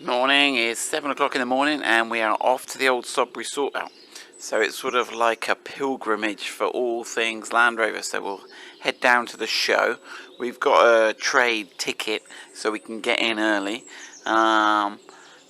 Morning, it's 7 o'clock in the morning and we are off to the old Sodbury Sortout. So it's sort of like a pilgrimage for all things Land Rover. So we'll head down to the show. We've got a trade ticket so we can get in early. Right,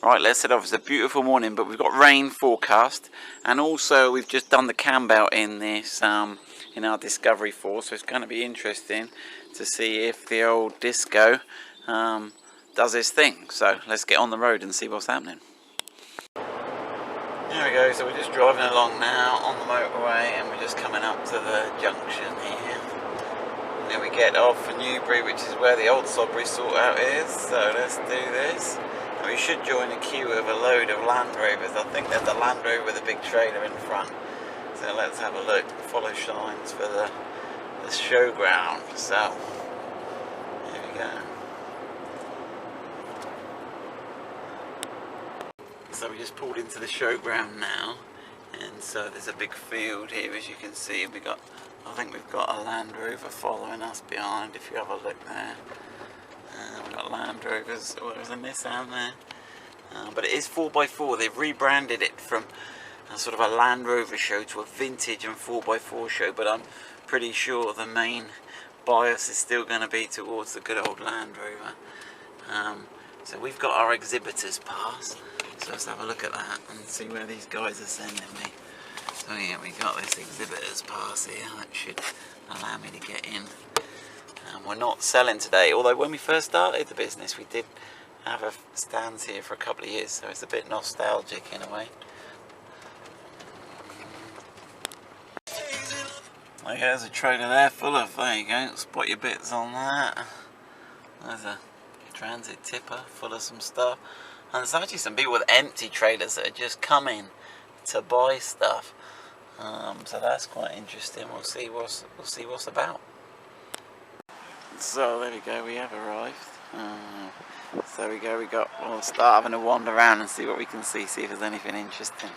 let's head off. It's a beautiful morning, but we've got rain forecast, and also we've just done the cam belt in this in our Discovery 4, so it's going to be interesting to see if the old Disco does his thing. So let's get on the road and see what's happening. There we go, so we're just driving along now on the motorway and we're just coming up to the junction here. And then we get off for Newbury, which is where the old Sodbury Sortout is. So let's do this. And we should join a queue of a load of Land Rovers. I think there's a Land Rover with a big trailer in front. So let's have a look, follow signs for the showground. So, here we go. So we just pulled into the showground now, and so there's a big field here, as you can see. I think we've got a Land Rover following us behind. If you have a look there, we've got Land Rovers. Oh, there's a Nissan there, but it is 4x4. They've rebranded it from a sort of a Land Rover show to a vintage and 4x4 show, but I'm pretty sure the main bias is still going to be towards the good old Land Rover. So we've got our exhibitors pass. So let's have a look at that and see where these guys are sending me. So yeah, we got this exhibitors pass here. That should allow me to get in. We're not selling today, although when we first started the business we did have a stands here for a couple of years, so it's a bit nostalgic in a way. Okay, there's a trailer there full of, there you go, spot your bits on that. There's a transit tipper full of some stuff. And there's actually some people with empty trailers that are just coming to buy stuff. So that's quite interesting. We'll see what's about. So there we go, we have arrived. So we'll start having a wander around and see what we can see if there's anything interesting.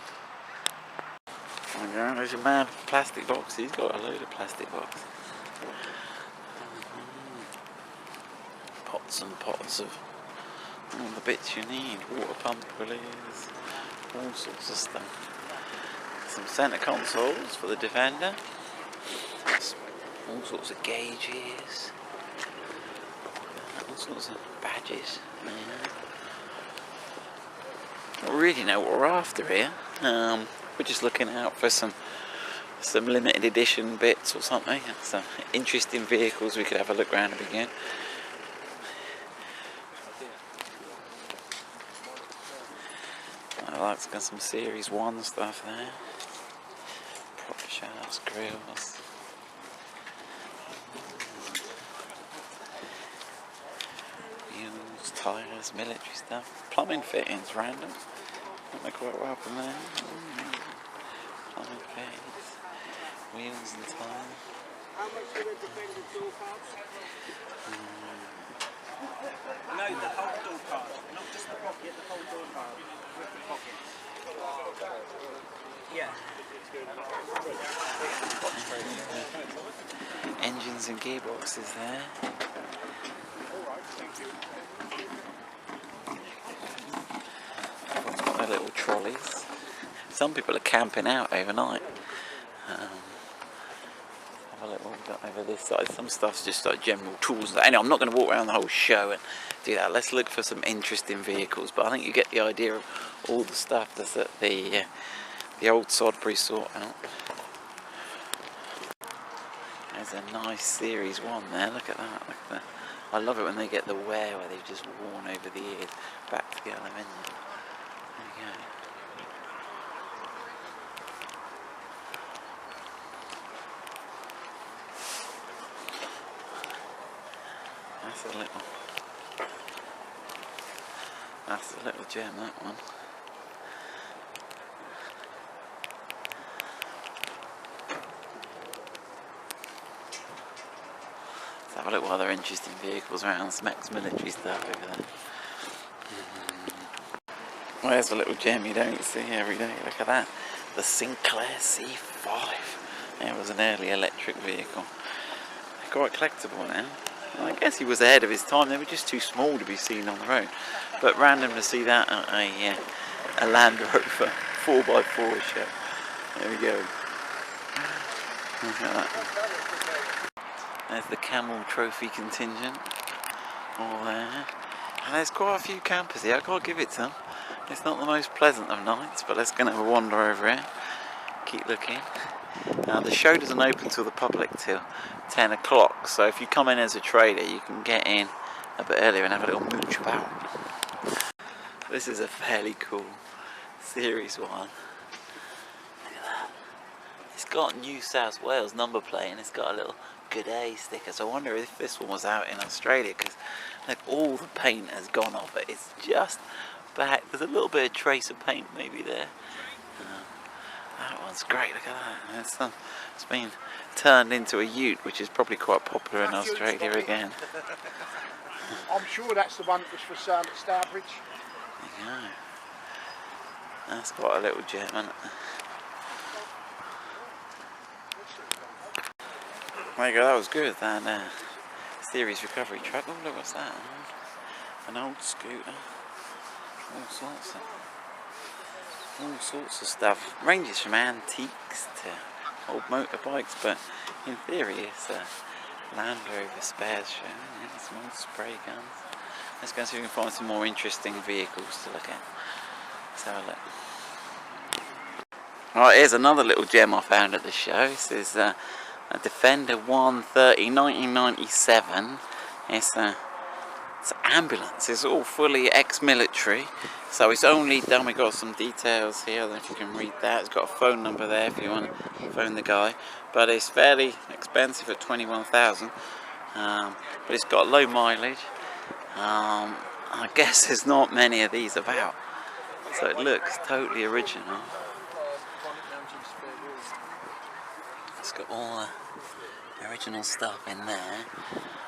There's your man with plastic boxes. He's got a load of plastic boxes. Pots and pots of all the bits you need, water pump release, all sorts of stuff. Some centre consoles for the Defender, all sorts of gauges, all sorts of badges. Don't really know what we're after here. We're just looking out for some limited edition bits or something, some interesting vehicles we could have a look around and begin. That's got some Series 1 stuff there. Prop shafts, grills. Wheels, tyres, military stuff. Plumbing fittings, random. They're quite welcome there. Plumbing fittings. Wheels and tyres. How much do you recommend the door parts? No, the whole door part, not just the pocket, the whole door part with the pocket. Yeah. Engines and gearboxes there. Alright, thank you. Everyone's got their little trolleys. Some people are camping out overnight. Over this side, some stuff's just like general tools. Anyway, I'm not going to walk around the whole show and do that. Let's look for some interesting vehicles, but I think you get the idea of all the stuff that's at the old Sodbury Sortout. There's a nice Series 1 there. Look at that. Look at that. I love it when they get the wear where they've just worn over the ears back to the aluminium. There we go. That's a little gem, that one. Let's have a look at other interesting vehicles around. Some ex-military stuff over there. Well, there's a little gem you don't see every day. Look at that. The Sinclair C5. It was an early electric vehicle. They're quite collectible now. I guess he was ahead of his time. They were just too small to be seen on the road. But random to see that at a Land Rover 4x4 show. There we go. Look at that. There's the Camel Trophy contingent. All there. And there's quite a few campers here. I've got to give it to them. It's not the most pleasant of nights, but let's go and have a wander over here. Keep looking. Now the show doesn't open to the public till 10 o'clock, so if you come in as a trader you can get in a bit earlier and have a little mooch about. This is a fairly cool Series 1. Look at that. It's got New South Wales number plate and it's got a little Good Day sticker, so I wonder if this one was out in Australia, because like all the paint has gone off it. It's just back. There's a little bit of trace of paint maybe there. That one's great, look at that. It's been turned into a ute, which is probably quite popular in Australia again. I'm sure that's the one that was for sale at Stourbridge. There you go. That's quite a little gem, isn't it? There you go, that was good. That series recovery truck. Oh, look, what's that? An old scooter. All sorts of stuff. Ranges from antiques to old motorbikes, but in theory it's a Land Rover spares show. Yeah, some old spray guns. Let's go and see if we can find some more interesting vehicles to look at. Let's have a look. Alright, here's another little gem I found at the show. This is a Defender 130 1997. It's an ambulance. It's all fully ex-military, so it's only done. We got some details here. I don't know if you can read that. It's got a phone number there if you want to phone the guy, but it's fairly expensive at 21,000. But it's got low mileage. I guess there's not many of these about, so it looks totally original. It's got all the original stuff in there,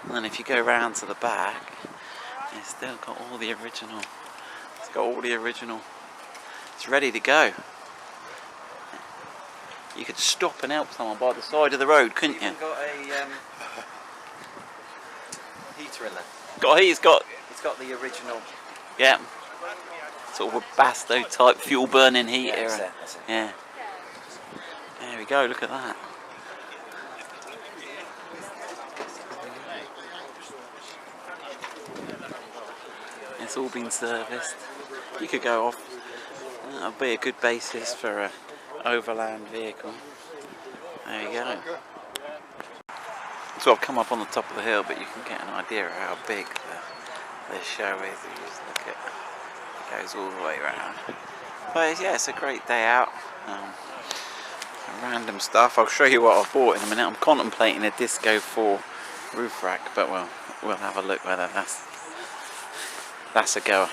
and then if you go round to the back, it's still got all the original. It's got all the original. It's ready to go. You could stop and help someone by the side of the road, couldn't you? It's got a heater in there. It's got the original. yeah, sort of a Basto type fuel burning heater. Yeah, that's it. Yeah. There we go. Look at that. It's all been serviced. You could go off. That'll be a good basis for a overland vehicle. There you go. So I've come up on the top of the hill, but you can get an idea of how big the show is. You just look at it, goes all the way around. But yeah, it's a great day out. Random stuff. I'll show you what I've bought in a minute. I'm contemplating a Disco 4 roof rack, but we'll have a look whether that's a goer.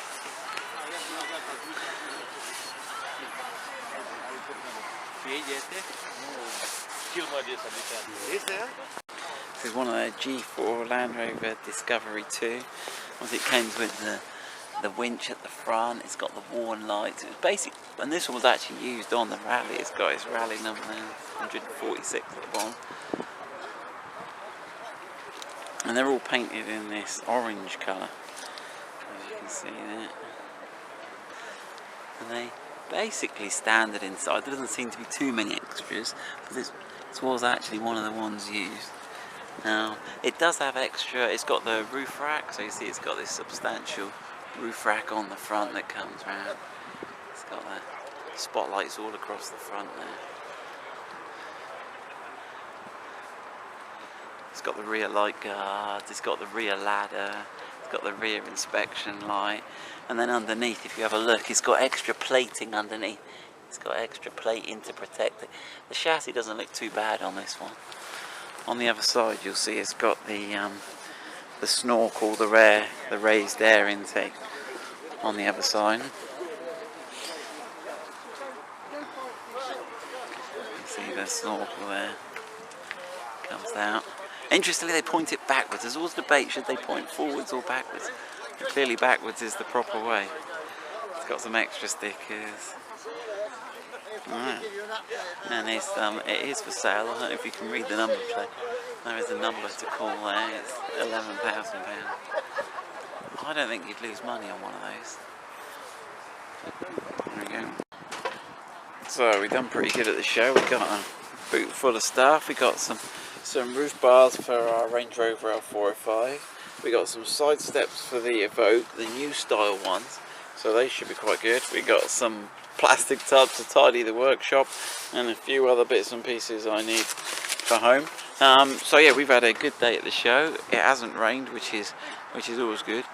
This is one of the G4 Land Rover Discovery 2. It comes with the winch at the front. It's got the warn lights. It was basic, and this one was actually used on the rally. It's got its rally number there, 146 at the bottom. And they're all painted in this orange colour, as you can see there. And they basically standard inside. There doesn't seem to be too many extras, but this was actually one of the ones used. Now, it does have extra. It's got the roof rack, so you see it's got this substantial roof rack on the front that comes round. It's got the spotlights all across the front there. It's got the rear light guards, it's got the rear ladder, it's got the rear inspection light, and then underneath, if you have a look, it's got extra plating underneath. It's got extra plating to protect it. The chassis doesn't look too bad on this one. On the other side, you'll see it's got the snorkel, the raised air intake on the other side. You see the snorkel there, comes out. Interestingly, they point it backwards. There's always debate, should they point forwards or backwards? But clearly backwards is the proper way. It's got some extra stickers. Alright. And it is for sale. I don't know if you can read the number plate. There is a number to call there. It's £11,000. I don't think you'd lose money on one of those. There we go. So we've done pretty good at the show. We got a boot full of stuff. We got some roof bars for our Range Rover L405. We got some side steps for the Evoque, the new style ones. So they should be quite good. We got some plastic tubs to tidy the workshop and a few other bits and pieces I need for home. So yeah, we've had a good day at the show. It hasn't rained, which is always good.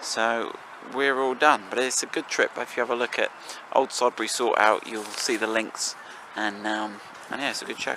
So we're all done, but it's a good trip. If you have a look at Old Sodbury Sortout, you'll see the links, and yeah, it's a good show.